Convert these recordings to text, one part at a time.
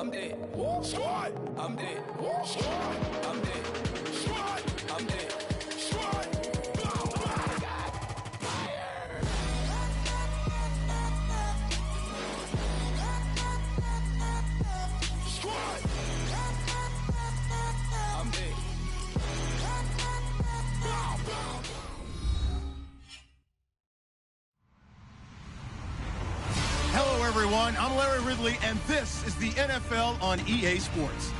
I'm dead. Squad. I'm dead. Squad. I'm dead. Squad. I'm dead. Squad. Hello, everyone. I'm Larry Ridley, and this is the NFL on EA Sports.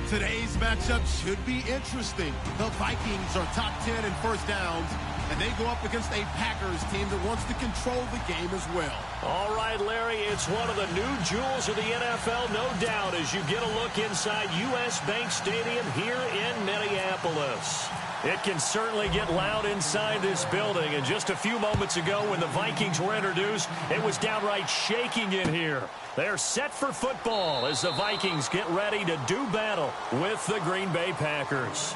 Today's matchup should be interesting. The Vikings are top 10 in first downs, and they go up against a Packers team that wants to control the game as well. All right, Larry, it's one of the new jewels of the NFL, no doubt, as you get a look inside U.S. Bank Stadium here in Minneapolis. It can certainly get loud inside this building, and just a few moments ago when the Vikings were introduced, it was downright shaking in here. They're set for football as the Vikings get ready to do battle with the Green Bay Packers.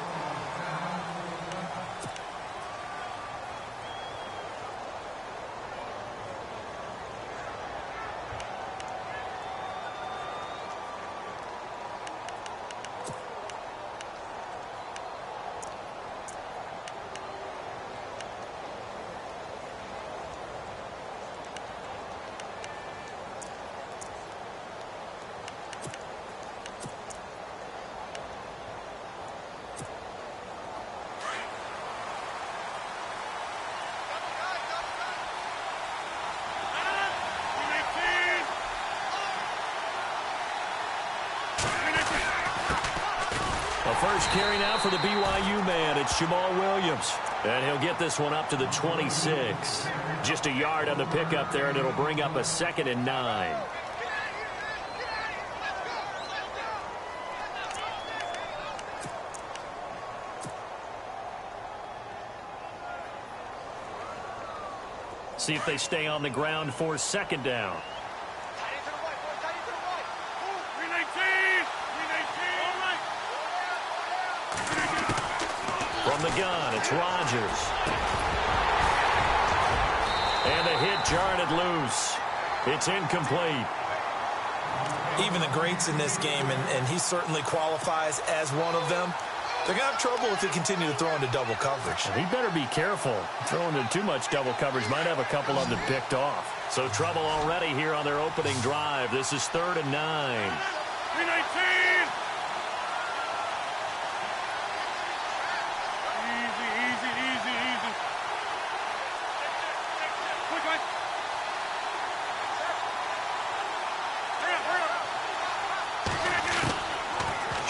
First carry now for the BYU man. It's Jamal Williams. And he'll get this one up to the 26. Just a yard on the pickup there, and it'll bring up a 2nd and 9. See if they stay on the ground for 2nd down. From the gun, it's Rodgers. And the hit jarred it loose. It's incomplete. Even the greats in this game, and he certainly qualifies as one of them, they're going to have trouble if they continue to throw into double coverage. He better be careful. Throwing into too much double coverage might have a couple of them picked off. So trouble already here on their opening drive. This is 3rd and 9. 319!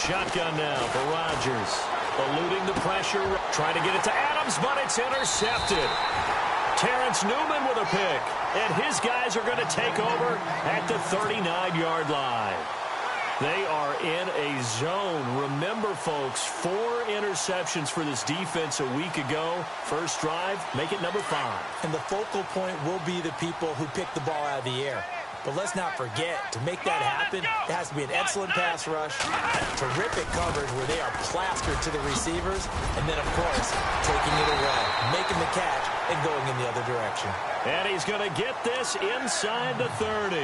Shotgun now for Rodgers. Eluding the pressure. Trying to get it to Adams, but it's intercepted. Terrence Newman with a pick. And his guys are going to take over at the 39-yard line. They are in a zone. Remember, folks, 4 interceptions for this defense a week ago. First drive, make it number 5. And the focal point will be the people who pick the ball out of the air. But let's not forget, to make that happen, it has to be an excellent pass rush, terrific coverage where they are plastered to the receivers, and then, of course, taking it away, making the catch, and going in the other direction. And he's going to get this inside the 30.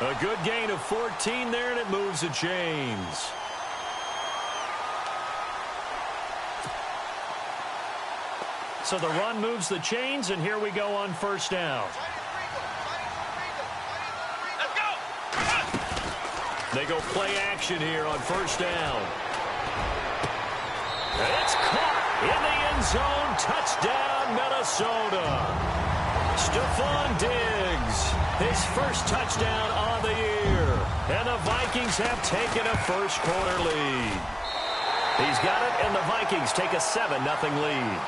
A good gain of 14 there, and it moves the chains. So the run moves the chains, and here we go on 1st down. They go play action here on 1st down. And it's caught in the end zone. Touchdown, Minnesota. Stephon Diggs, his first touchdown on the year. And the Vikings have taken a first-quarter lead. He's got it, and the Vikings take a 7-0 lead.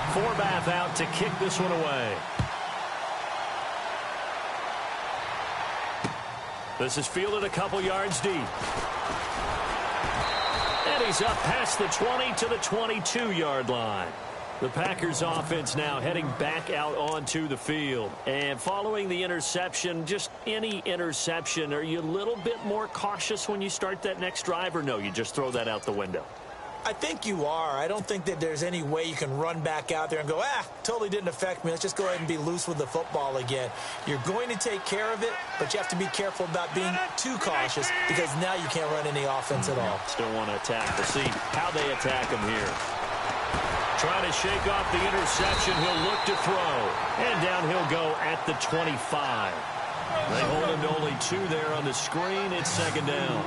Forbath out to kick this one away. This is fielded a couple yards deep. And he's up past the 20 to the 22-yard line. The Packers offense now heading back out onto the field. And following the interception, just any interception, are you a little bit more cautious when you start that next drive, or no, you just throw that out the window? I think you are. I don't think that there's any way you can run back out there and go, totally didn't affect me. Let's just go ahead and be loose with the football again. You're going to take care of it, but you have to be careful about being too cautious because now you can't run any offense at all. Still want to attack. We'll see how they attack him here. Trying to shake off the interception. He'll look to throw. And down he'll go at the 25. They hold him to only 2 there on the screen. It's second down.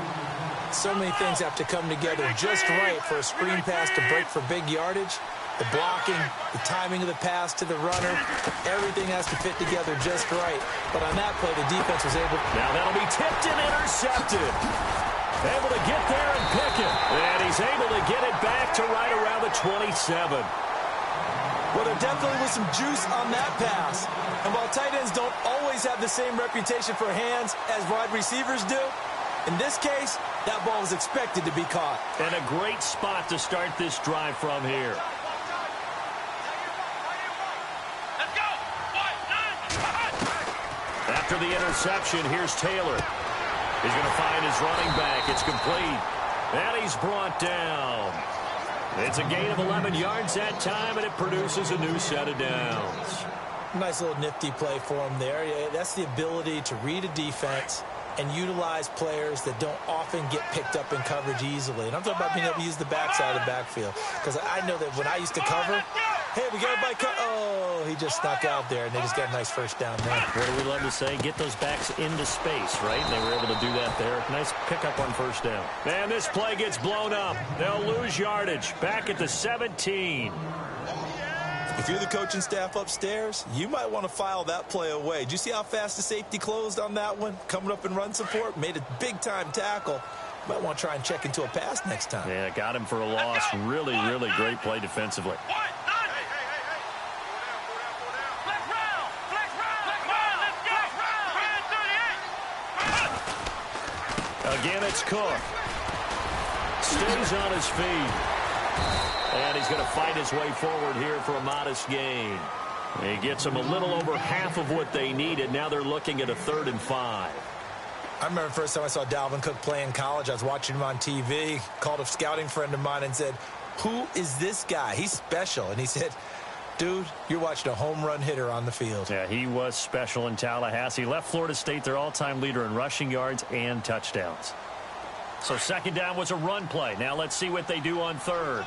So many things have to come together just right for a screen pass to break for big yardage. The blocking, the timing of the pass to the runner, everything has to fit together just right. But on that play, the defense was able... Now that'll be tipped and intercepted. Able to get there and pick it. And he's able to get it back to right around the 27. Well, there definitely was some juice on that pass. And while tight ends don't always have the same reputation for hands as wide receivers do, in this case, that ball was expected to be caught. And a great spot to start this drive from here. Let's go. After the interception, here's Taylor. He's going to find his running back. It's complete. And he's brought down. It's a gain of 11 yards that time, and it produces a new set of downs. Nice little nifty play for him there. Yeah, that's the ability to read a defense and utilize players that don't often get picked up in coverage easily. And I'm talking about being able to use the backside of the backfield. Because I know that when I used to cover, hey, we got a bike. Oh, he just snuck out there, and they just got a nice first down there. What do we love to say? Get those backs into space, right? And they were able to do that there. Nice pickup on first down. Man, this play gets blown up. They'll lose yardage. Back at the 17. If you're the coaching staff upstairs, you might want to file that play away. Did you see how fast the safety closed on that one? Coming up in run support, made a big-time tackle. Might want to try and check into a pass next time. Yeah, got him for a loss. Really, really great play defensively. Again, it's Cook. Stays on his feet. And he's going to fight his way forward here for a modest gain. He gets them a little over half of what they needed. Now they're looking at a 3rd and 5. I remember the first time I saw Dalvin Cook play in college. I was watching him on TV. Called a scouting friend of mine and said, "Who is this guy? He's special." And he said, "Dude, you're watching a home run hitter on the field." Yeah, he was special in Tallahassee. Left Florida State their all-time leader in rushing yards and touchdowns. So second down was a run play. Now let's see what they do on 3rd.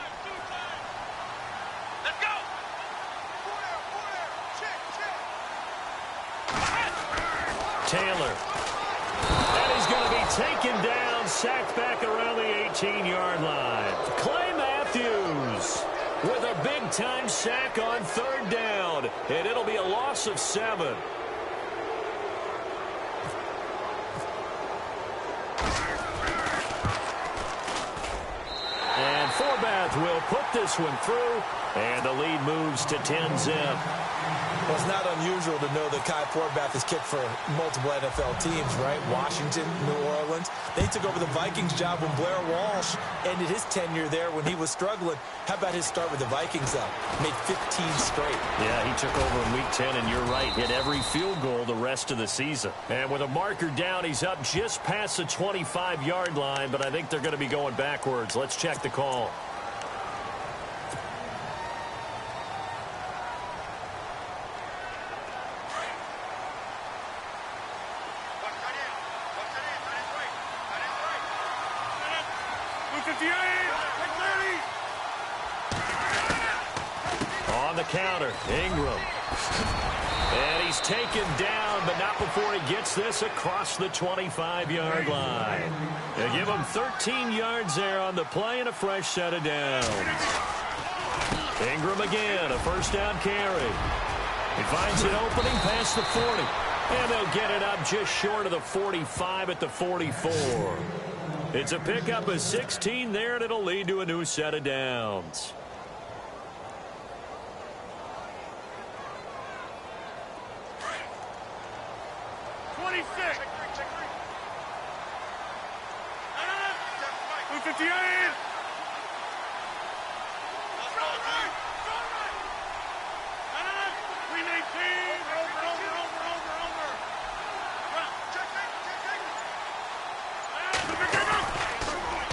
Taylor. And he's going to be taken down, sacked back around the 18-yard line. Clay Matthews with a big-time sack on 3rd down. And it'll be a loss of 7. And Forbath will put this one through. And the lead moves to 10-zip. Well, it's not unusual to know that Kai Forbath has kicked for multiple NFL teams, right? Washington, New Orleans. They took over the Vikings job when Blair Walsh ended his tenure there when he was struggling. How about his start with the Vikings up? Made 15 straight. Yeah, he took over in Week 10, and you're right. Hit every field goal the rest of the season. And with a marker down, he's up just past the 25-yard line, but I think they're going to be going backwards. Let's check the call. On the counter, Ingram. And he's taken down, but not before he gets this across the 25-yard line. They give him 13 yards there on the play and a fresh set of downs. Ingram again, a first down carry. He finds an opening past the 40. And they'll get it up just short of the 45 at the 44. It's a pickup of 16 there, and it'll lead to a new set of downs.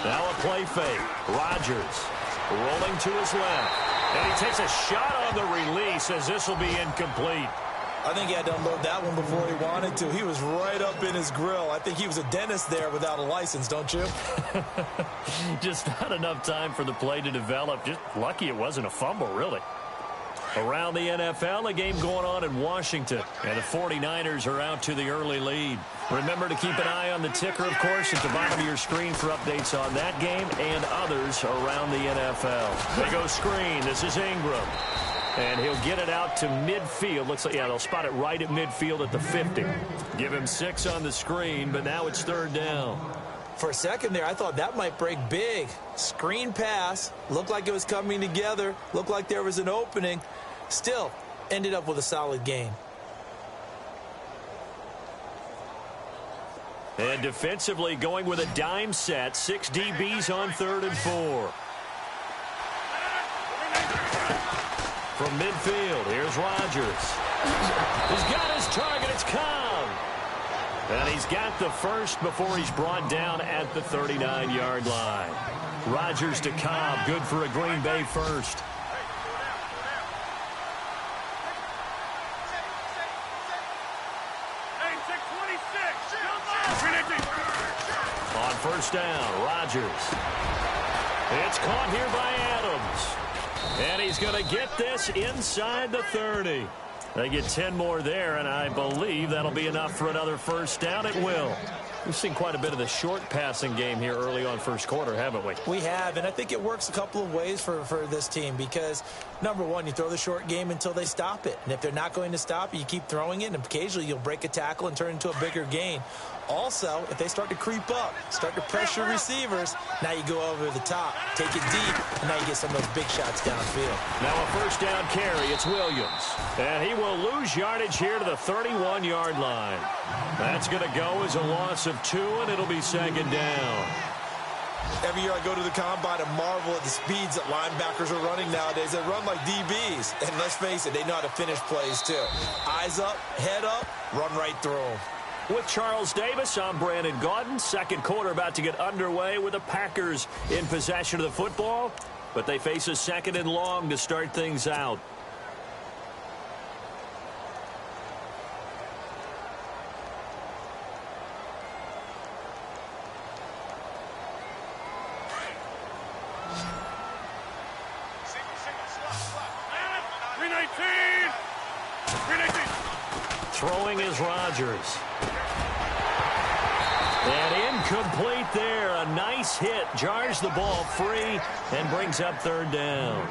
Now a play fake. Rodgers Rolling to his left. And he takes a shot on the release as this will be incomplete. I think he had to unload that one before he wanted to. He was right up in his grill. I think he was a dentist there without a license, don't you? Just not enough time for the play to develop. Just lucky it wasn't a fumble, really. Around the NFL, a game going on in Washington, and the 49ers are out to the early lead. Remember to keep an eye on the ticker, of course, at the bottom of your screen for updates on that game and others around the NFL. They go screen. This is Ingram. And he'll get it out to midfield. Looks like, yeah, they'll spot it right at midfield at the 50. Give him 6 on the screen, but now it's 3rd down. For a second there, I thought that might break big. Screen pass. Looked like it was coming together. Looked like there was an opening. Still, ended up with a solid gain. And defensively going with a dime set. 6 DBs on 3rd and 4. From midfield, here's Rodgers. He's got his target. It's Cobb. And he's got the first before he's brought down at the 39-yard line. Rodgers to Cobb. Good for a Green Bay first. On first down, Rodgers. It's caught here by Adams. And he's going to get this inside the 30. They get 10 more there, and I believe that'll be enough for another first down. It will. We've seen quite a bit of the short passing game here early on first quarter, haven't we? We have, and I think it works a couple of ways for this team because, number one, you throw the short game until they stop it. And if they're not going to stop it, you keep throwing it, and occasionally you'll break a tackle and turn it into a bigger gain. Also, if they start to creep up, start to pressure receivers, now you go over the top, take it deep, and now you get some of those big shots downfield. Now a first down carry. It's Williams. And he will lose yardage here to the 31-yard line. That's going to go as a loss of 2, and it'll be 2nd down. Every year I go to the combine and marvel at the speeds that linebackers are running nowadays. They run like DBs. And let's face it, they know how to finish plays too. Eyes up, head up, run right through them. With Charles Davis, I'm Brandon Gaudin. Second quarter about to get underway with the Packers in possession of the football. But they face a 2nd and long to start things out. Throwing is Rodgers. And incomplete there. A nice hit. Jars the ball free and brings up 3rd down.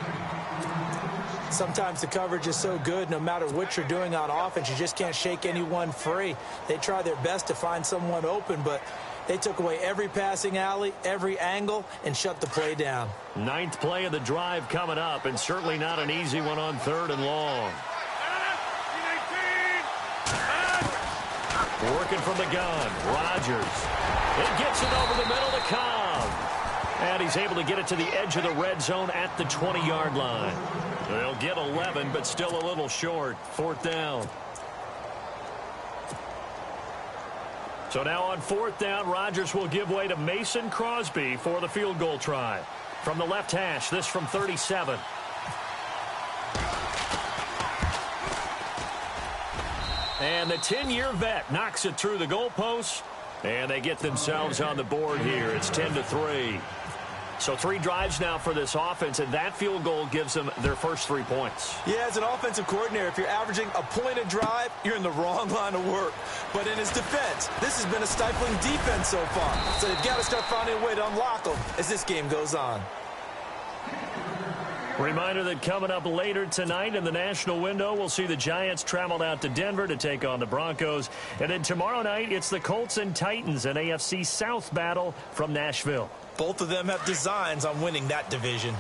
Sometimes the coverage is so good, no matter what you're doing on offense, you just can't shake anyone free. They try their best to find someone open, but they took away every passing alley, every angle, and shut the play down. 9th play of the drive coming up, and certainly not an easy one on 3rd and long. Working from the gun, Rodgers. It gets it over the middle to Cobb. And he's able to get it to the edge of the red zone at the 20-yard line. They'll get 11, but still a little short. 4th down. So now on 4th down, Rodgers will give way to Mason Crosby for the field goal try. From the left hash, this from 37. And the 10-year vet knocks it through the goalpost, and they get themselves on the board here. It's 10-3. So 3 drives now for this offense, and that field goal gives them their first 3 points. Yeah, as an offensive coordinator, if you're averaging a point a drive, you're in the wrong line of work. But in his defense, this has been a stifling defense so far. So they've got to start finding a way to unlock them as this game goes on. Reminder that coming up later tonight in the national window, we'll see the Giants travel out to Denver to take on the Broncos. And then tomorrow night, it's the Colts and Titans, an AFC South battle from Nashville. Both of them have designs on winning that division.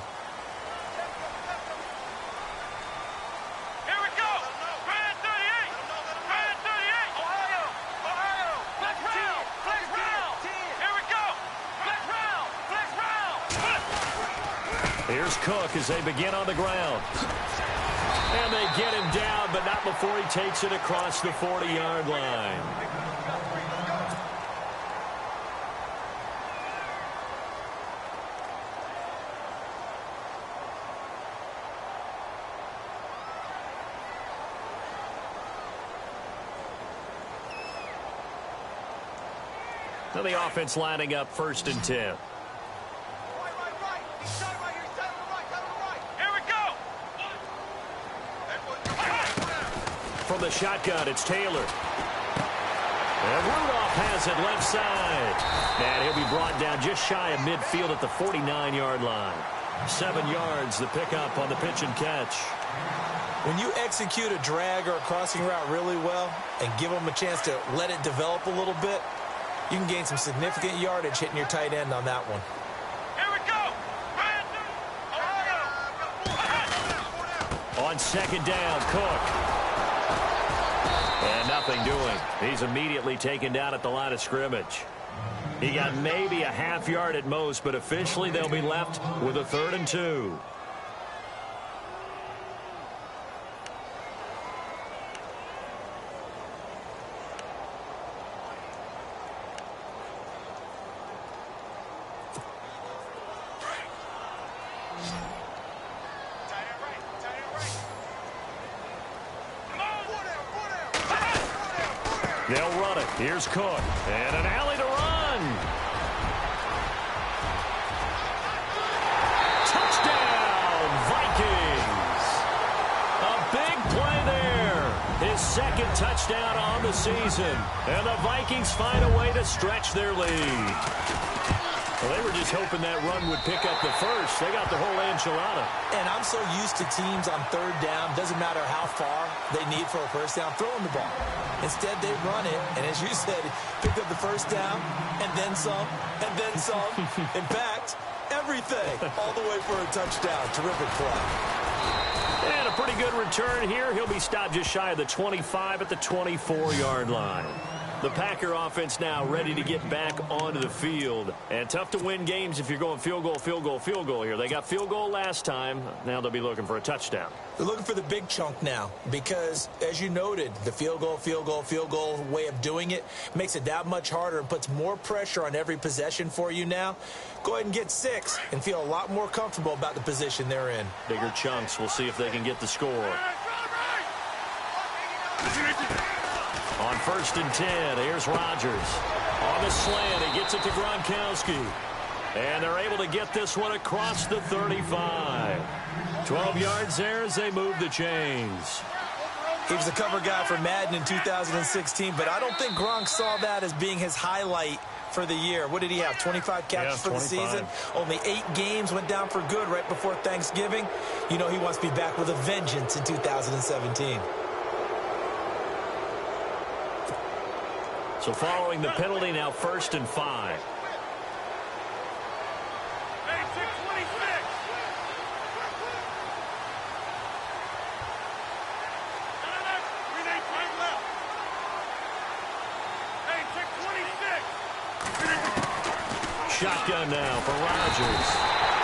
Here's Cook as they begin on the ground. And they get him down, but not before he takes it across the 40-yard line. Now the offense lining up 1st and 10. From the shotgun, it's Taylor. And Rudolph has it left side. And he'll be brought down just shy of midfield at the 49-yard line. 7 yards the pickup on the pitch and catch. When you execute a drag or a crossing route really well and give them a chance to let it develop a little bit, you can gain some significant yardage hitting your tight end on that one. On 2nd down, Cook. And nothing doing. He's immediately taken down at the line of scrimmage. He got maybe a half yard at most, but officially they'll be left with a 3rd and 2. They'll run it. Here's Cook. And an alley to run. Touchdown, Vikings. A big play there. His 2nd touchdown on the season. And the Vikings find a way to stretch their lead. Well, they were just hoping that run would pick up the first. They got the whole enchilada. And I'm so used to teams on 3rd down, doesn't matter how far they need for a 1st down, throwing the ball. Instead, they run it, and as you said, pick up the 1st down, and then some, and then some. In fact, everything, all the way for a touchdown. Terrific play. And a pretty good return here. He'll be stopped just shy of the 25 at the 24-yard line. The Packer offense now ready to get back onto the field. And tough to win games if you're going field goal, field goal, field goal here. They got field goal last time. Now they'll be looking for a touchdown. They're looking for the big chunk now because, as you noted, the field goal way of doing it makes it that much harder and puts more pressure on every possession for you now. Go ahead and get 6 and feel a lot more comfortable about the position they're in. Bigger chunks. We'll see if they can get the score. On 1st and 10, here's Rodgers. On the slant, he gets it to Gronkowski. And they're able to get this one across the 35. 12 yards there as they move the chains. He was the cover guy for Madden in 2016, but I don't think Gronk saw that as being his highlight for the year. What did he have, 25 catches for the season? Only 8 games, went down for good right before Thanksgiving. You know he wants to be back with a vengeance in 2017. So following the penalty, now 1st and 5. Shotgun now for Rodgers.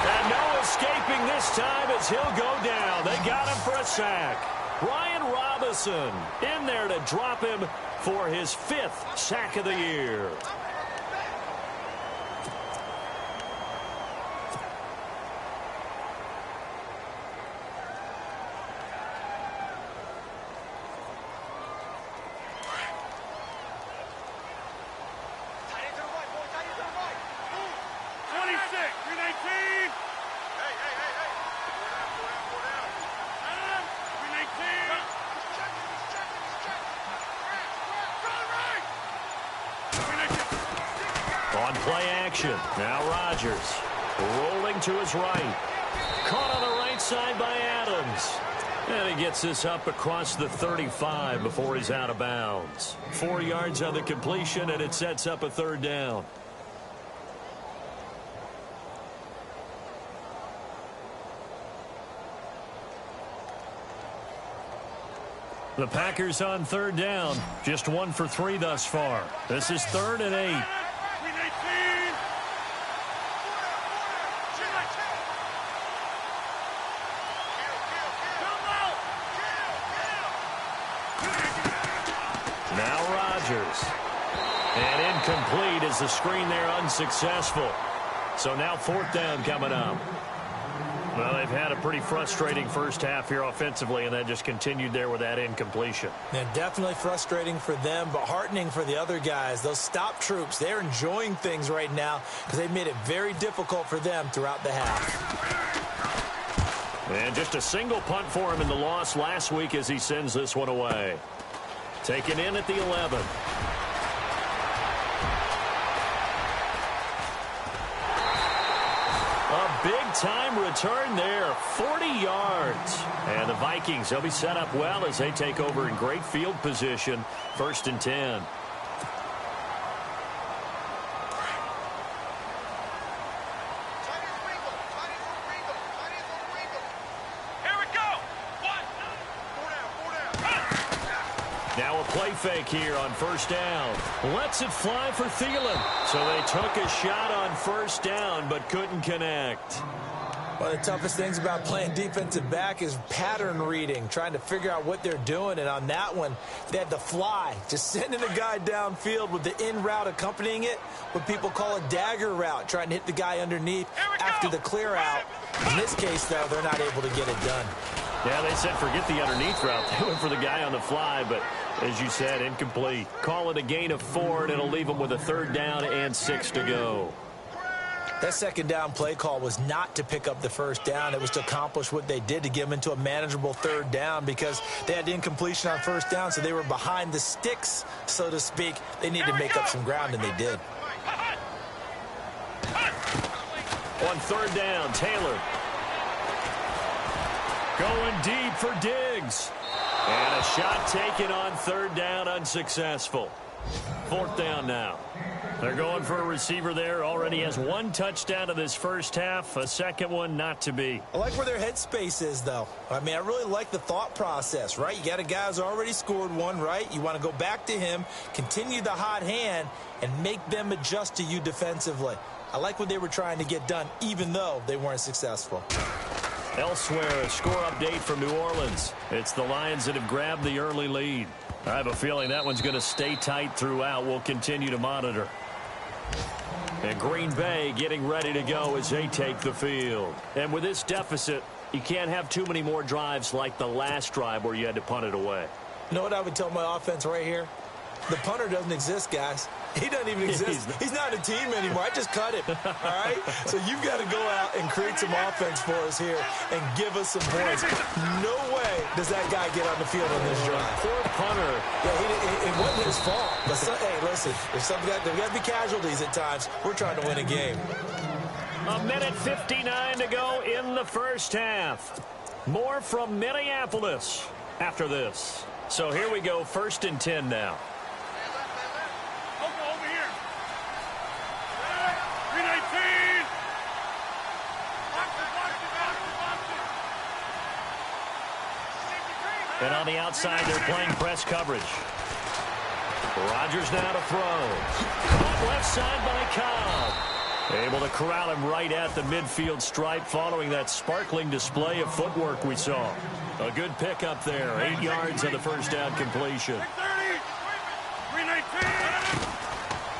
And no escaping this time as he'll go down. They got him for a sack. Brian Robinson in there to drop him for his 5th sack of the year. On play action, now Rodgers rolling to his right. Caught on the right side by Adams. And he gets this up across the 35 before he's out of bounds. 4 yards on the completion, and it sets up a 3rd down. The Packers on 3rd down. Just 1 for 3 thus far. This is 3rd and 8. Now Rodgers. And incomplete as the screen there unsuccessful. So now 4th down coming up. Well, they've had a pretty frustrating first half here offensively, and that just continued there with that incompletion. Yeah, definitely frustrating for them, but heartening for the other guys. Those stop troops, they're enjoying things right now because they've made it very difficult for them throughout the half. And just a single punt for him in the loss last week as he sends this one away. Taken in at the 11. Big-time return there, 40 yards. And the Vikings, they'll be set up well as they take over in great field position, 1st and 10. Now a play fake here on 1st down. Lets it fly for Thielen. So they took a shot on 1st down but couldn't connect. One of the toughest things about playing defensive back is pattern reading, trying to figure out what they're doing. And on that one, they had the fly, just sending a guy downfield with the in route accompanying it, what people call a dagger route, trying to hit the guy underneath after the clear out. In this case, though, they're not able to get it done. Yeah, they said forget the underneath route. They went for the guy on the fly, but as you said, incomplete. Call it a gain of 4, and it'll leave them with a 3rd down and 6 to go. That 2nd down play call was not to pick up the 1st down. It was to accomplish what they did, to get them into a manageable 3rd down, because they had incompletion on 1st down, so they were behind the sticks, so to speak. They needed to make up some ground, and they did. On 3rd down, Taylor. Going deep for Diggs. And a shot taken on 3rd down, unsuccessful. 4th down now. They're going for a receiver there. Already has 1 touchdown in this first half. A 2nd one not to be. I like where their headspace is, though. I mean, I really like the thought process, right? You got a guy who's already scored 1, right? You want to go back to him, continue the hot hand, and make them adjust to you defensively. I like what they were trying to get done, even though they weren't successful. Elsewhere, a score update from New Orleans. It's the Lions that have grabbed the early lead. I have a feeling that one's going to stay tight throughout. We'll continue to monitor. And Green Bay getting ready to go as they take the field. And with this deficit, you can't have too many more drives like the last drive where you had to punt it away. You know what I would tell my offense right here? The punter doesn't exist, guys. He doesn't even exist. He's not a team anymore. I just cut him. All right? So you've got to go out and create some offense for us here and give us some points. No way does that guy get on the field on this drive. Poor punter. Yeah, it wasn't his fault. But hey, listen, there's got to be casualties at times. We're trying to win a game. A minute 59 to go in the first half. More from Minneapolis after this. So here we go, 1st and 10 now. And on the outside, they're playing press coverage. Rodgers now to throw. Caught left side by Cobb. Able to corral him right at the midfield stripe following that sparkling display of footwork we saw. A good pickup there. 8 yards on the 1st down completion.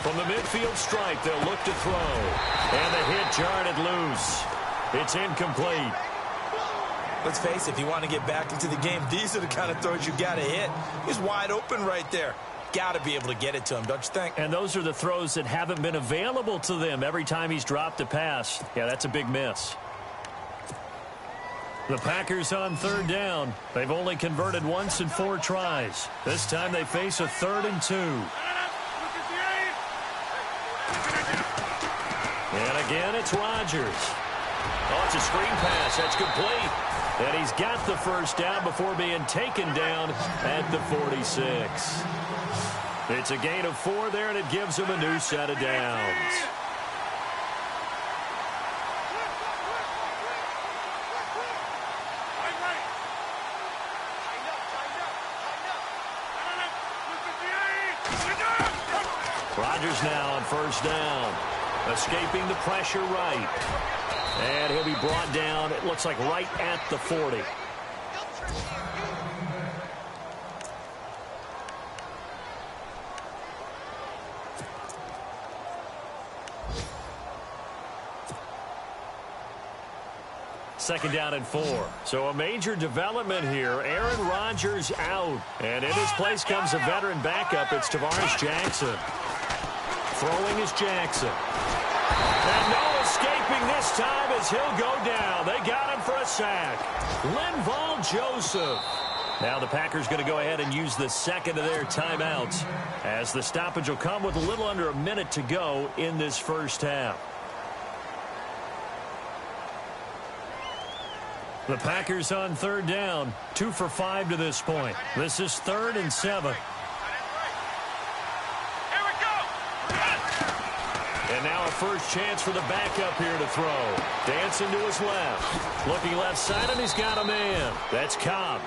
From the midfield stripe, they'll look to throw. And the hit jarred it loose. It's incomplete. Let's face it, if you want to get back into the game, these are the kind of throws you got to hit. He's wide open right there. Got to be able to get it to him, don't you think? And those are the throws that haven't been available to them every time he's dropped a pass. Yeah, that's a big miss. The Packers on 3rd down. They've only converted once in 4 tries. This time they face a 3rd and 2. And again, it's Rodgers. Oh, it's a screen pass. That's complete. And he's got the 1st down before being taken down at the 46. It's a gain of 4 there, and it gives him a new set of downs. Rodgers now on 1st down. Escaping the pressure right. And he'll be brought down, it looks like right at the 40. second down and 4. So a major development here. Aaron Rodgers out. And in his place comes a veteran backup. It's Tavares Jackson. Throwing is Jackson. And no escaping this time as he'll go down. They got him for a sack. Linval Joseph. Now the Packers going to go ahead and use the second of their timeouts as the stoppage will come with a little under a minute to go in this first half. The Packers on third down, 2 for 5 to this point. This is 3rd and 7. And now a first chance for the backup here to throw. Dancing to his left. Looking left side, and he's got a man. That's Cobb.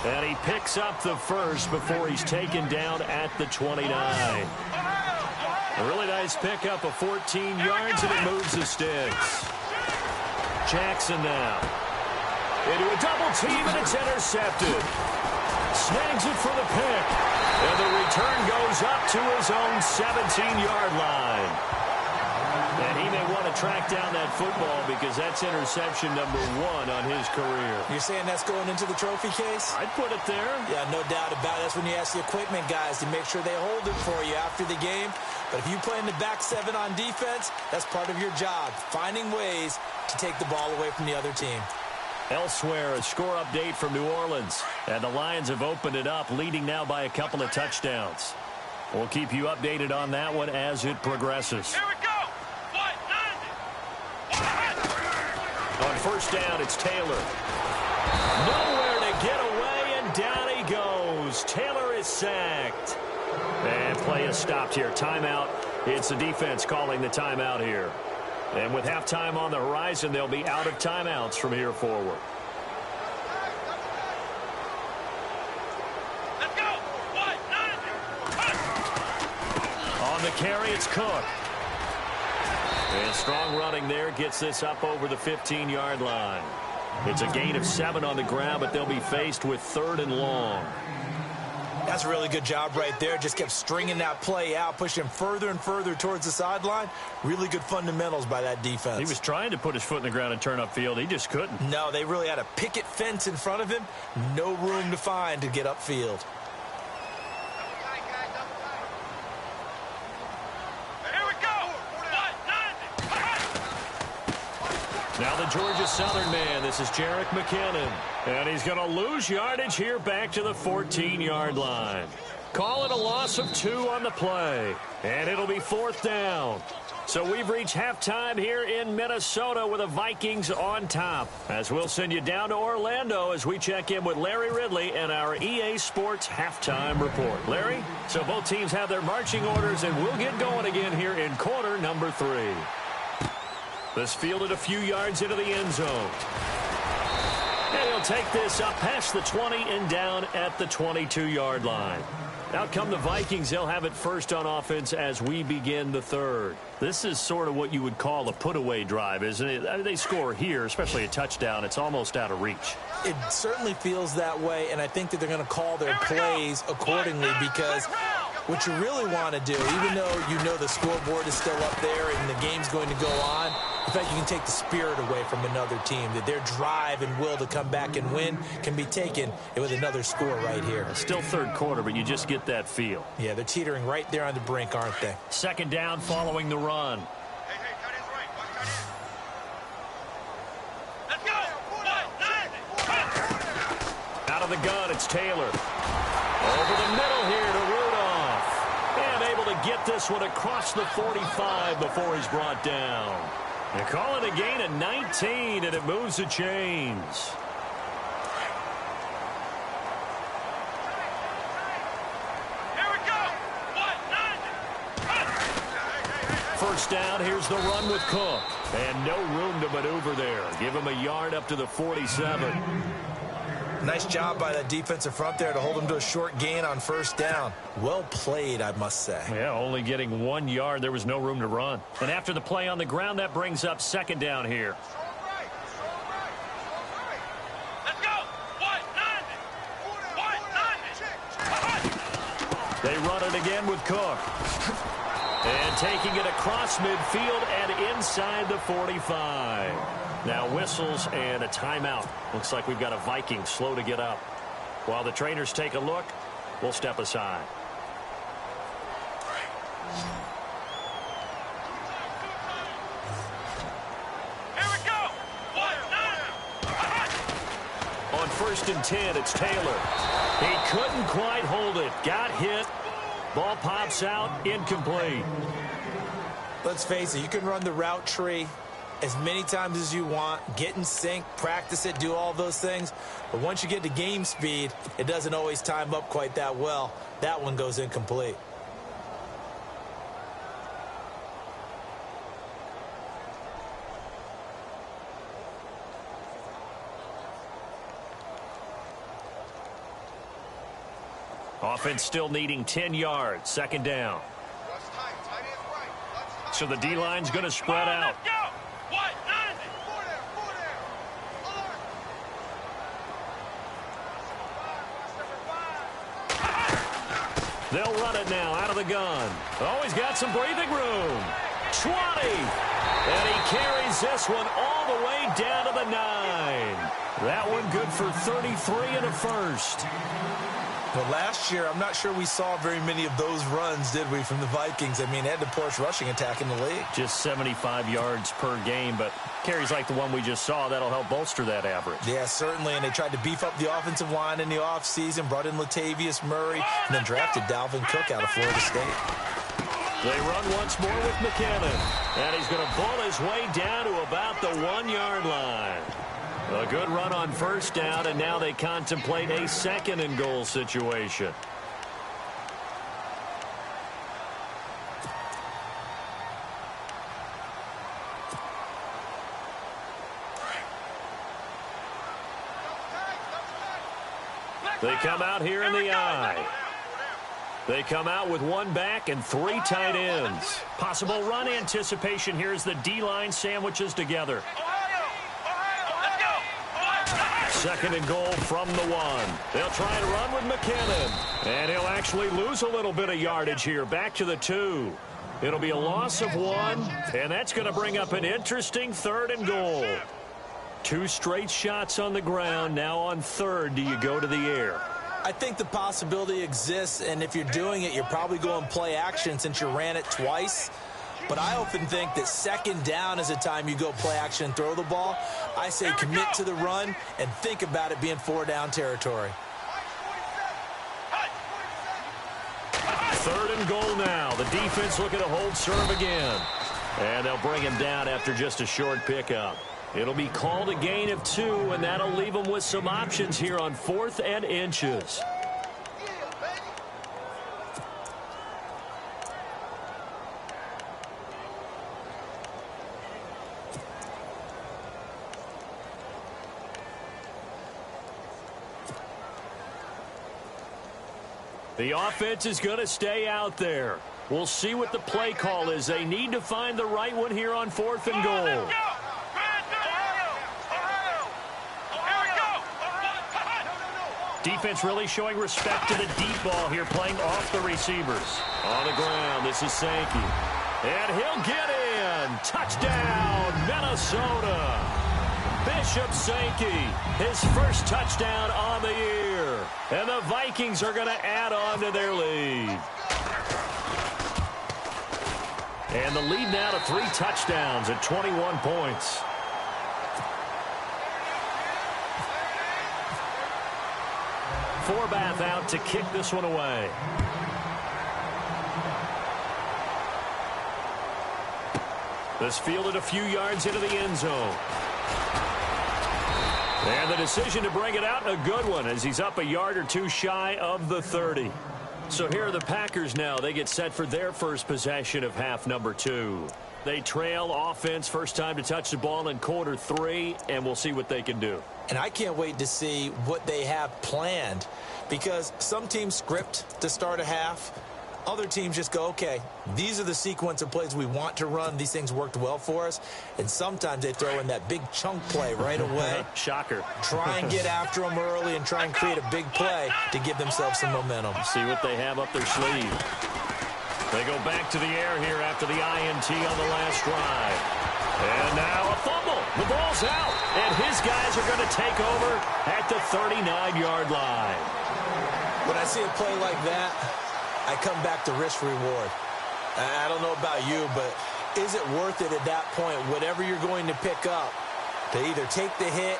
And he picks up the first before he's taken down at the 29. A really nice pickup of 14 yards, and it moves the sticks. Jackson now. Into a double team, and it's intercepted. Snags it for the pick. And the return goes up to his own 17-yard line. And he may want to track down that football because that's interception number 1 on his career. You're saying that's going into the trophy case? I'd put it there. Yeah, no doubt about it. That's when you ask the equipment guys to make sure they hold it for you after the game. But if you play in the back 7 on defense, that's part of your job, finding ways to take the ball away from the other team. Elsewhere, a score update from New Orleans. And the Lions have opened it up, leading now by a couple of touchdowns. We'll keep you updated on that one as it progresses. Here we go. On first down, it's Taylor. Nowhere to get away, and down he goes. Taylor is sacked. And play is stopped here. Timeout. It's the defense calling the timeout here. And with halftime on the horizon, they'll be out of timeouts from here forward. Let's go. On the carry, it's Cook. And strong running there gets this up over the 15-yard line. It's a gain of 7 on the ground, but they'll be faced with 3rd and long. That's a really good job right there. Just kept stringing that play out, pushing him further and further towards the sideline. Really good fundamentals by that defense. He was trying to put his foot in the ground and turn upfield. He just couldn't. No, they really had a picket fence in front of him. No room to find to get upfield. Now the Georgia Southern man, this is Jerick McKinnon. And he's going to lose yardage here back to the 14-yard line. Call it a loss of 2 on the play. And it'll be 4th down. So we've reached halftime here in Minnesota with the Vikings on top. As we'll send you down to Orlando as we check in with Larry Ridley and our EA Sports halftime report. Larry, so both teams have their marching orders, and we'll get going again here in quarter number 3. This fielded a few yards into the end zone. And he'll take this up past the 20 and down at the 22-yard line. Out come the Vikings. They'll have it first on offense as we begin the 3rd. This is sort of what you would call a put-away drive, isn't it? I mean, they score here, especially a touchdown. It's almost out of reach. It certainly feels that way, and I think that they're going to call their plays accordingly because what you really want to do, even though you know the scoreboard is still up there and the game's going to go on, in fact, you can take the spirit away from another team, that their drive and will to come back and win can be taken with another score right here. It's still 3rd quarter, but you just get that feel. Yeah, they're teetering right there on the brink, aren't they? 2nd down following the run. Let's go! Out of the gun, it's Taylor. Over the middle here to Rudolph. And able to get this one across the 45 before he's brought down. They call it a gain of 19, and it moves the chains. Here we go. First down, here's the run with Cook. And no room to maneuver there. Give him a yard up to the 47. Nice job by that defensive front there to hold him to a short gain on first down. Well played, I must say. Yeah, only getting 1 yard. There was no room to run. And after the play on the ground, that brings up 2nd down here. Let's go. They run it again with Cook. And taking it across midfield and inside the 45. Now whistles and a timeout. Looks like we've got a Viking slow to get up. While the trainers take a look, we'll step aside. Here we go. On 1st and 10, it's Taylor. He couldn't quite hold it. Got hit. Ball pops out, incomplete. Let's face it, you can run the route tree as many times as you want, get in sync, practice it, do all those things. But once you get to game speed, it doesn't always time up quite that well. That one goes incomplete. Offense still needing 10 yards. 2nd down. So the D-line's going to spread out. They'll run it now out of the gun. Oh, he's got some breathing room. 20. And he carries this one all the way down to the 9. That one good for 33 and a first. Well, last year, I'm not sure we saw very many of those runs, did we, from the Vikings? I mean, they had the poorest rushing attack in the league. Just 75 yards per game, but carries like the one we just saw, that'll help bolster that average. Yeah, certainly, and they tried to beef up the offensive line in the offseason, brought in Latavius Murray, and then drafted Dalvin Cook out of Florida State. They run once more with McKinnon, and he's going to bull his way down to about the 1-yard line. A good run on 1st down, and now they contemplate a 2nd and goal situation. They come out here in the I. They come out with 1 back and 3 tight ends. Possible run anticipation here as the D-line sandwiches together. 2nd and goal from the 1. They'll try and run with McKinnon. And he'll actually lose a little bit of yardage here. Back to the 2. It'll be a loss of 1. And that's going to bring up an interesting 3rd and goal. 2 straight shots on the ground. Now on 3rd, do you go to the air? I think the possibility exists, and if you're doing it, you're probably going play action since you ran it twice. But I often think that 2nd down is a time you go play action and throw the ball. I say commit to the run and think about it being 4-down territory. 3rd and goal now. The defense looking to hold serve again. And they'll bring him down after just a short pickup. It'll be called a gain of 2, and that'll leave them with some options here on 4th and inches. The offense is going to stay out there. We'll see what the play call is. They need to find the right one here on 4th and goal. Defense really showing respect to the deep ball here, playing off the receivers. On the ground, this is Sankey. And he'll get in. Touchdown, Minnesota. Bishop Sankey, his first touchdown on the year. And the Vikings are going to add on to their lead. And the lead now to 3 touchdowns at 21 points. Forbath out to kick this one away. This fielded a few yards into the end zone. And the decision to bring it out, a good one, as he's up a yard or 2 shy of the 30. So here are the Packers now. They get set for their first possession of half number 2. They trail offense, first time to touch the ball in quarter 3, and we'll see what they can do. And I can't wait to see what they have planned, because some teams script to start a half. Other teams just go, okay, these are the sequence of plays we want to run. These things worked well for us. And sometimes they throw in that big chunk play right away. Shocker. Try and get after them early and try and create a big play to give themselves some momentum. See what they have up their sleeve. They go back to the air here after the INT on the last drive. And now a fumble. The ball's out. And his guys are going to take over at the 39-yard line. When I see a play like that, I come back to risk-reward. I don't know about you, but is it worth it at that point, whatever you're going to pick up, to either take the hit,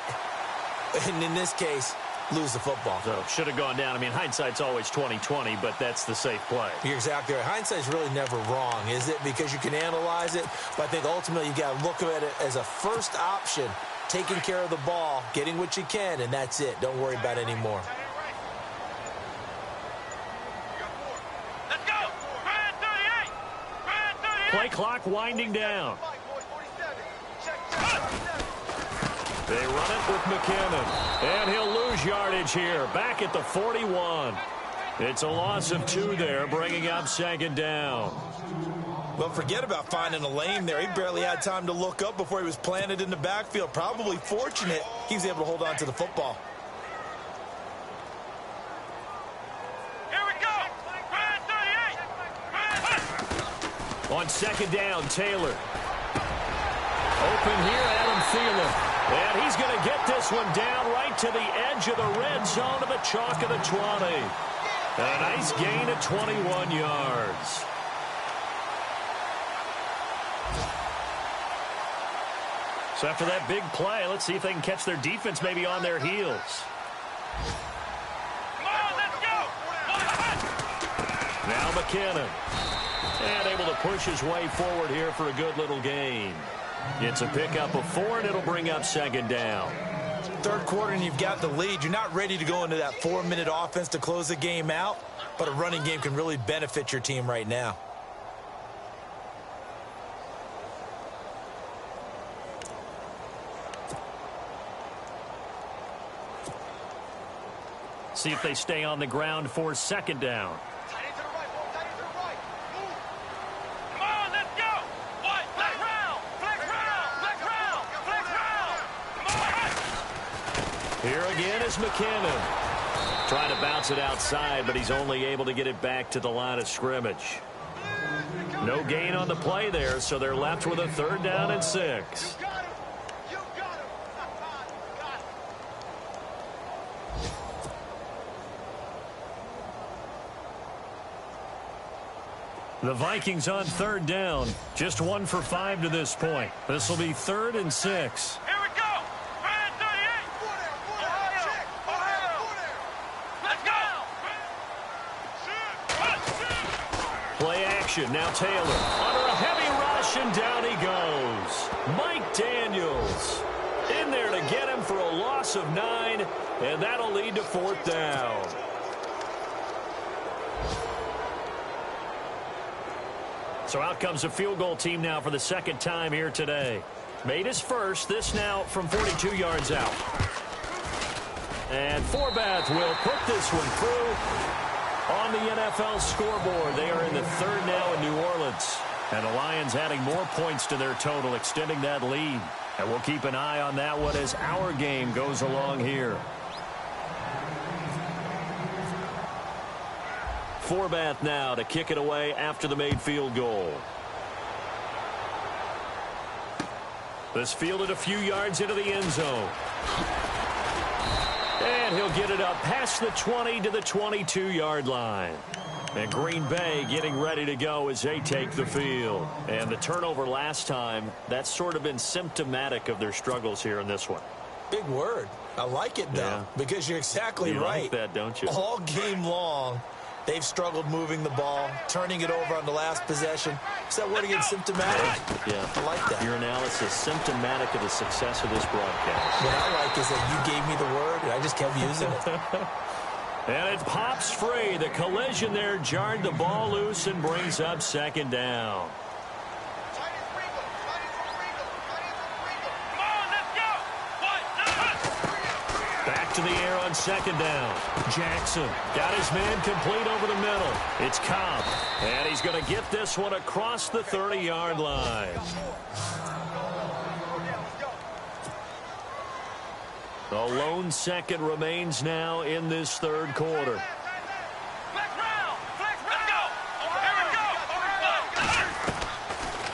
and in this case, lose the football? So should have gone down. I mean, hindsight's always 20/20, but that's the safe play. You're exactly right. Hindsight's really never wrong, is it? Because you can analyze it, but I think ultimately you got to look at it as a first option, taking care of the ball, getting what you can, and that's it. Don't worry about it anymore. Play clock winding down. They run it with McKinnon. And he'll lose yardage here. Back at the 41. It's a loss of 2 there, bringing up second down. Well, forget about finding a lane there. He barely had time to look up before he was planted in the backfield. Probably fortunate he was able to hold on to the football. On second down, Taylor. Open here, Adam Thielen. And he's going to get this one down right to the edge of the red zone of the chalk of the 20. A nice gain of 21 yards. So after that big play, let's see if they can catch their defense maybe on their heels. Now McKinnon. And able to push his way forward here for a good little gain. It's a pickup of 4, and it'll bring up second down. Third quarter, and you've got the lead. You're not ready to go into that 4-minute offense to close the game out, but a running game can really benefit your team right now. See if they stay on the ground for second down. Here again is McKinnon. Trying to bounce it outside, but he's only able to get it back to the line of scrimmage. No gain on the play there, so they're left with a 3rd down and 6. The Vikings on 3rd down. Just 1 for 5 to this point. This will be 3rd and 6. Play action. Now Taylor under a heavy rush, and down he goes. Mike Daniels in there to get him for a loss of 9, and that'll lead to 4th down. So out comes a field goal team now for the 2nd time here today. Made his first. This now from 42 yards out. And Forbath will put this one through. On the NFL scoreboard, they are in the 3rd now in New Orleans. And the Lions adding more points to their total, extending that lead. And we'll keep an eye on that one as our game goes along here. Forbath now to kick it away after the made field goal. This fielded a few yards into the end zone. And he'll get it up past the 20 to the 22-yard line. And Green Bay getting ready to go as they take the field. And the turnover last time, that's sort of been symptomatic of their struggles here in this one. Big word. I like it, though, because you're exactly right. You like that, don't you? All game long, they've struggled moving the ball, turning it over on the last possession. Is that word again, symptomatic? Yeah. I like that. Your analysis, symptomatic of the success of this broadcast. What I like is that you gave me the word, and I just kept using it. And it pops free. The collision there jarred the ball loose and brings up 2nd down. Back to the air on 2nd down. Jackson got his man complete over the middle. It's Cobb, and he's going to get this one across the 30-yard line. The lone second remains now in this 3rd quarter.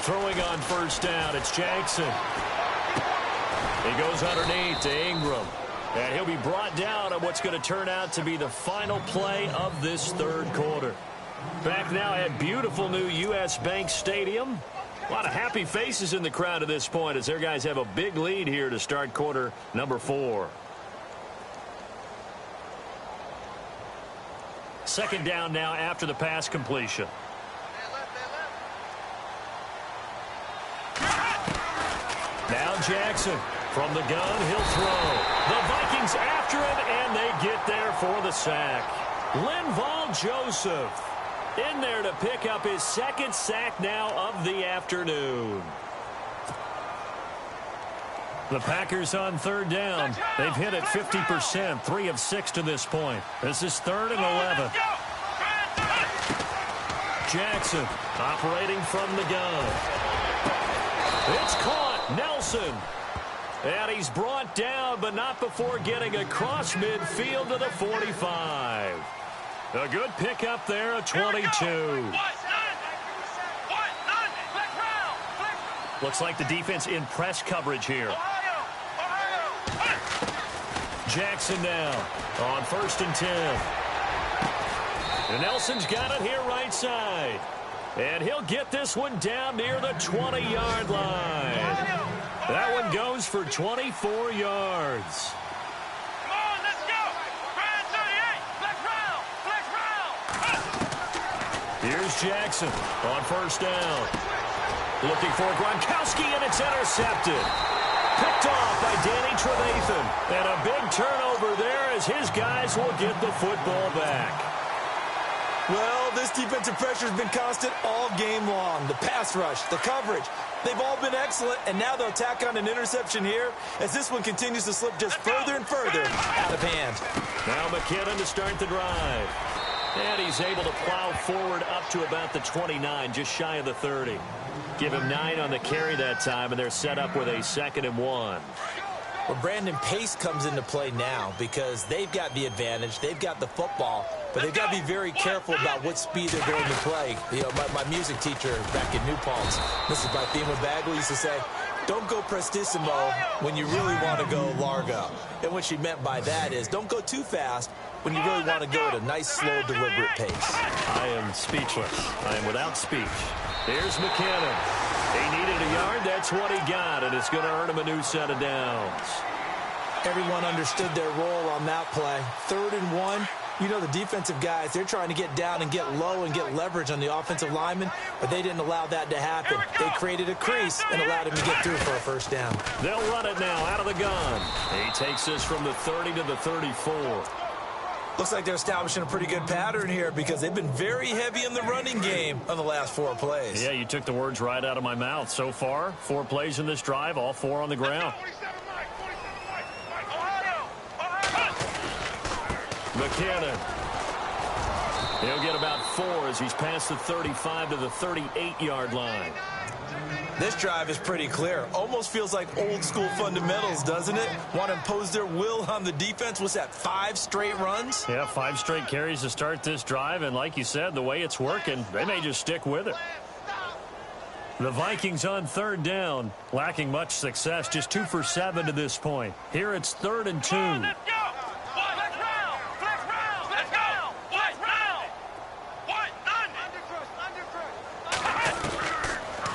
Throwing on first down, it's Jackson. He goes underneath to Ingram. And he'll be brought down on what's going to turn out to be the final play of this third quarter. Back now at beautiful new U.S. Bank Stadium. A lot of happy faces in the crowd at this point as their guys have a big lead here to start quarter number 4. Second down now after the pass completion. Now Jackson from the gun, he'll throw. The Vikings after him, and they get there for the sack. Linval Joseph in there to pick up his second sack now of the afternoon. The Packers on third down. They've hit it 50%, 3 of 6 to this point. This is 3rd and 11. Jackson operating from the gun. It's caught. Nelson. And he's brought down, but not before getting across midfield to the 45. A good pickup there at 22. Looks like the defense in press coverage here. Jackson now on 1st and 10. And Nelson's got it here right side. And he'll get this one down near the 20-yard line. That one goes for 24 yards. Come on, let's go. Brand 38. Flex round. Here's Jackson on 1st down. Looking for Gronkowski, and it's intercepted. Picked off by Danny Trevathan. And a big turnover there as his guys will get the football back. Well, this defensive pressure has been constant all game long. The pass rush, the coverage, they've all been excellent, and now they'll tack on an interception here as this one continues to slip just further and further out of hand. Now McKinnon to start the drive. And he's able to plow forward up to about the 29, just shy of the 30. Give him 9 on the carry that time, and they're set up with a 2nd and 1. Well, Brandon, pace comes into play now because they've got the advantage. They've got the football, but they've got to be very careful about what speed they're going to play. You know, my music teacher back in New Paltz, Mrs. Bythema Bagley, used to say, don't go prestissimo when you really want to go largo. And what she meant by that is don't go too fast when you really want to go at a nice, slow, deliberate pace. I am speechless. I am without speech. Here's McKinnon. He needed a yard. That's what he got, and it's going to earn him a new set of downs. Everyone understood their role on that play. 3rd and 1. You know, the defensive guys, they're trying to get down and get low and get leverage on the offensive lineman, but they didn't allow that to happen. They created a crease and allowed him to get through for a 1st down. They'll run it now out of the gun. He takes this from the 30 to the 34. Looks like they're establishing a pretty good pattern here because they've been very heavy in the running game on the last 4 plays. Yeah, you took the words right out of my mouth. So far, 4 plays in this drive, all 4 on the ground. McKinnon. He'll get about 4 as he's past the 35 to the 38-yard line. This drive is pretty clear. Almost feels like old school fundamentals, doesn't it? Want to impose their will on the defense. Was that 5 straight runs? Yeah, 5 straight carries to start this drive. And like you said, the way it's working, they may just stick with it. The Vikings on 3rd down, lacking much success, just 2 for 7 to this point. Here it's 3rd and 2. Let's go.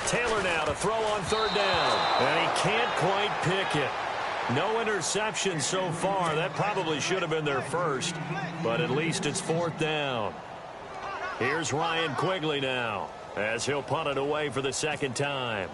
Taylor now to throw on 3rd down. And he can't quite pick it. No interception so far. That probably should have been their first. But at least it's 4th down. Here's Ryan Quigley now as he'll punt it away for the 2nd time.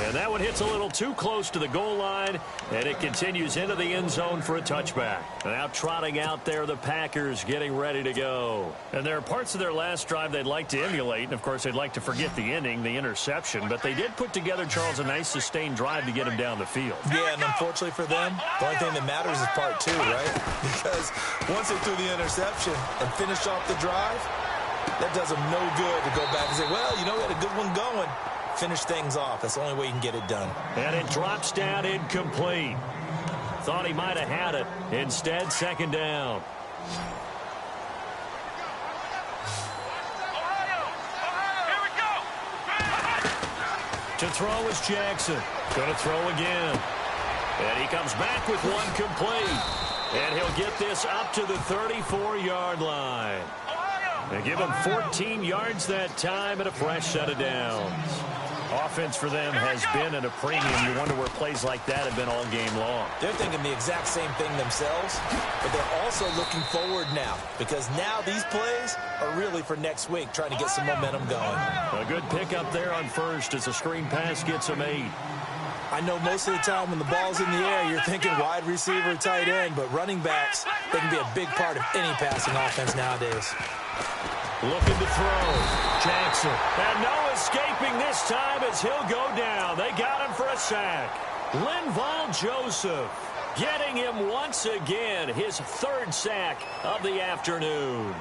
And that one hits a little too close to the goal line, and it continues into the end zone for a touchback. Now trotting out there, the Packers getting ready to go. And there are parts of their last drive they'd like to emulate, and of course they'd like to forget the inning, the interception, but they did put together, Charles, a nice sustained drive to get him down the field. Yeah, and unfortunately for them, the only thing that matters is part 2, right? Because once they threw the interception and finished off the drive, that does them no good to go back and say, well, you know, we had a good one going. Finish things off. That's the only way you can get it done. And it drops down incomplete. Thought he might have had it. Instead, second down. To throw is Jackson. Going to throw again. And he comes back with one complete. And he'll get this up to the 34-yard line. They give him 14 yards that time and a fresh set of downs. Offense for them has been at a premium. You wonder where plays like that have been all game long. They're thinking the exact same thing themselves, but they're also looking forward now because now these plays are really for next week, trying to get some momentum going. A good pickup there on first as a screen pass gets him 8. I know most of the time when the ball's in the air, you're thinking wide receiver, tight end, but running backs, they can be a big part of any passing offense nowadays. Looking to throw. Jackson. And no escaping this time as he'll go down. They got him for a sack. Linval Joseph getting him once again, his 3rd sack of the afternoon.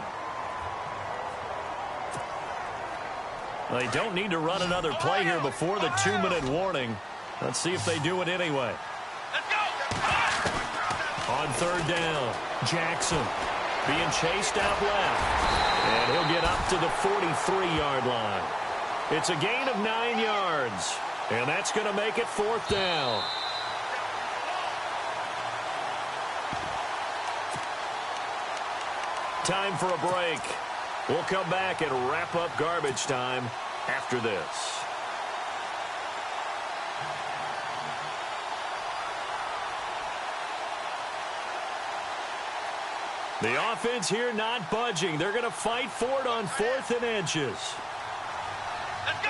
They don't need to run another play here before the 2-minute warning. Let's see if they do it anyway. On 3rd down, Jackson being chased out left. And he'll get up to the 43-yard line. It's a gain of 9 yards. And that's going to make it 4th down. Time for a break. We'll come back and wrap up garbage time after this. The offense here not budging. They're going to fight for it on 4th and inches. Let's go,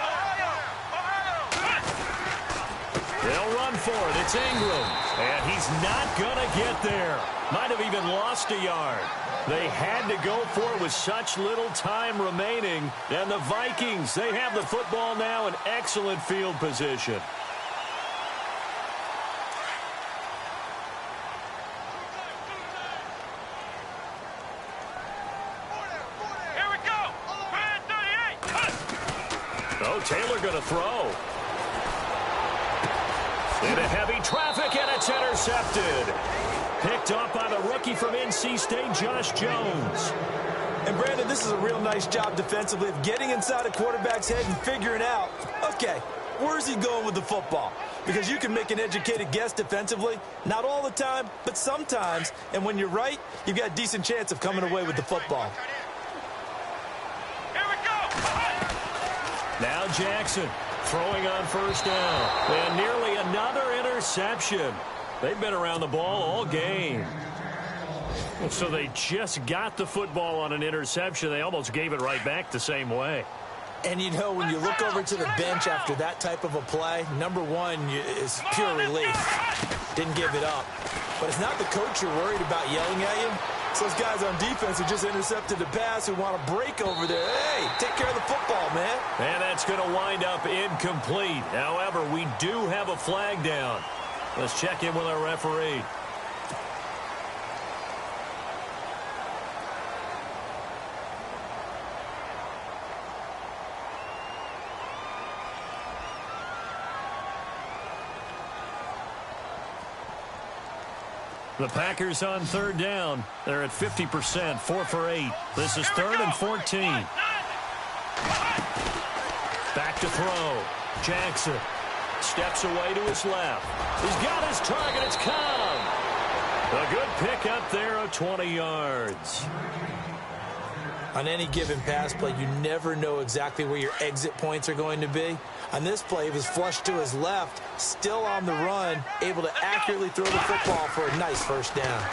They'll run for it. It's Ingram. And he's not going to get there. Might have even lost a yard. They had to go for it with such little time remaining. And the Vikings, they have the football now in excellent field position. Taylor going to throw. Into heavy traffic, and it's intercepted. Picked up by the rookie from NC State, Josh Jones. And, Brandon, this is a real nice job defensively of getting inside a quarterback's head and figuring out, okay, where's he going with the football? Because you can make an educated guess defensively, not all the time, but sometimes. And when you're right, you've got a decent chance of coming away with the football. Now Jackson throwing on 1st down. And nearly another interception. They've been around the ball all game. So they just got the football on an interception. They almost gave it right back the same way. And, you know, when you look over to the bench after that type of a play, number one is pure relief. Didn't give it up. But it's not the coach you're worried about yelling at you. It's those guys on defense who just intercepted the pass who want to break over there. Hey, take care of the football, man. And that's going to wind up incomplete. However, we do have a flag down. Let's check in with our referee. The Packers on 3rd down. They're at 50%, 4 for 8. This is 3rd and 14. Back to throw. Jackson steps away to his left. He's got his target. It's Cobb. A good pick up there of 20 yards. On any given pass play, you never know exactly where your exit points are going to be. On this play, he was flushed to his left, still on the run, able to accurately throw the football for a nice 1st down.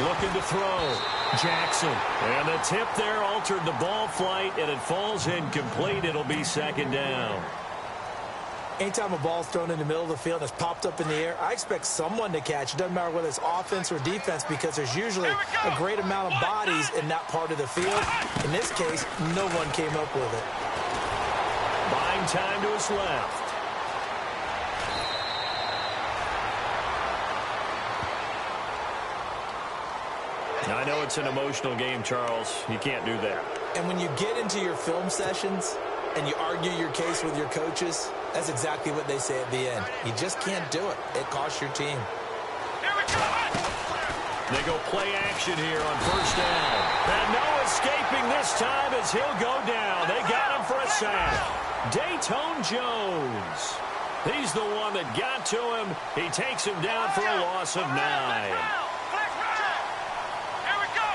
Looking to throw. Jackson. And the tip there altered the ball flight, and it falls incomplete. It'll be 2nd down. Anytime a ball's thrown in the middle of the field and it's popped up in the air, I expect someone to catch. It doesn't matter whether it's offense or defense because there's usually a great amount of bodies in that part of the field. In this case, no one came up with it. Buying time to his left. I know it's an emotional game, Charles. You can't do that. And when you get into your film sessions and you argue your case with your coaches, that's exactly what they say at the end. You just can't do it. It costs your team. They go play action here on first down. And no escaping this time as he'll go down. They got him for a sack. Dayton Jones. He's the one that got to him. He takes him down for a loss of 9. Here we go.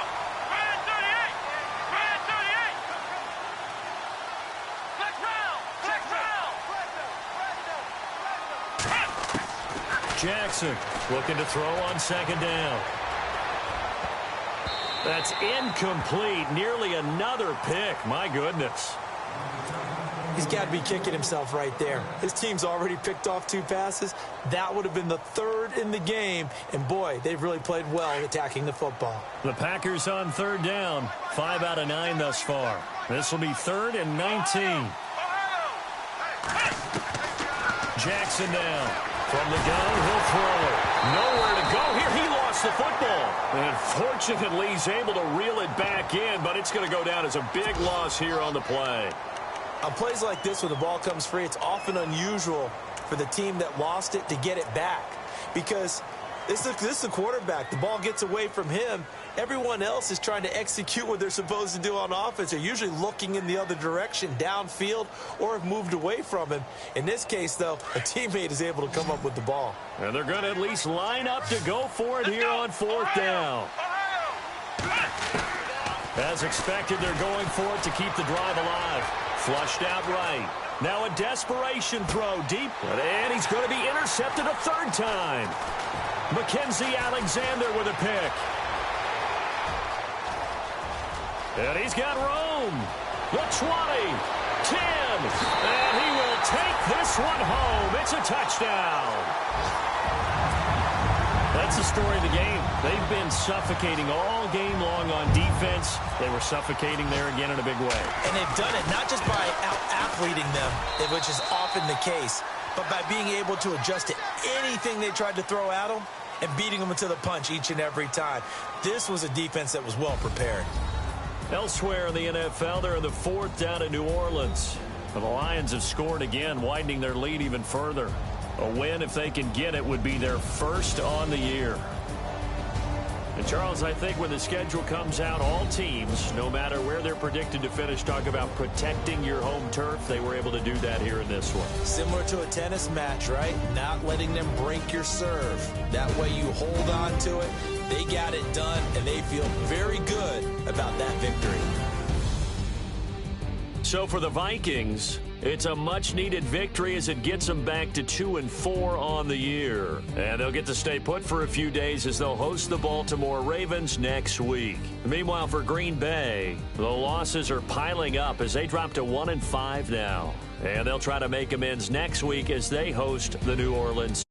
Red 38. Red 38. Flex round. Flex round. Jackson looking to throw on second down. That's incomplete. Nearly another pick. My goodness. He's got to be kicking himself right there. His team's already picked off 2 passes. That would have been the 3rd in the game. And, boy, they've really played well attacking the football. The Packers on third down. 5 out of 9 thus far. This will be 3rd and 19. Jackson down. From the gun, he'll throw it. Nowhere to go here. He lost the football. And fortunately, he's able to reel it back in, but it's going to go down as a big loss here on the play. On plays like this, when the ball comes free, it's often unusual for the team that lost it to get it back. Because this is the quarterback. The ball gets away from him. Everyone else is trying to execute what they're supposed to do on offense. They're usually looking in the other direction, downfield, or have moved away from him. In this case, though, a teammate is able to come up with the ball. And they're going to at least line up to go for it here on 4th down. As expected, they're going for it to keep the drive alive. Flushed out right. Now a desperation throw deep. And he's going to be intercepted a 3rd time. Mackenzie Alexander with a pick. And he's got room. The 20, 10. And he will take this one home. It's a touchdown. That's the story of the game. They've been suffocating all game long on defense. They were suffocating there again in a big way. And they've done it not just by out-athleting them, which is often the case, but by being able to adjust to anything they tried to throw at them and beating them to the punch each and every time. This was a defense that was well prepared. Elsewhere in the NFL, they're in the 4th down in New Orleans. The Lions have scored again, widening their lead even further. A win, if they can get it, would be their 1st on the year. And, Charles, I think when the schedule comes out, all teams, no matter where they're predicted to finish, talk about protecting your home turf. They were able to do that here in this one. Similar to a tennis match, right? Not letting them break your serve. That way you hold on to it. They got it done, and they feel very good about that victory. So for the Vikings, it's a much-needed victory as it gets them back to 2-4 on the year. And they'll get to stay put for a few days as they'll host the Baltimore Ravens next week. Meanwhile, for Green Bay, the losses are piling up as they drop to 1-5 now. And they'll try to make amends next week as they host the New Orleans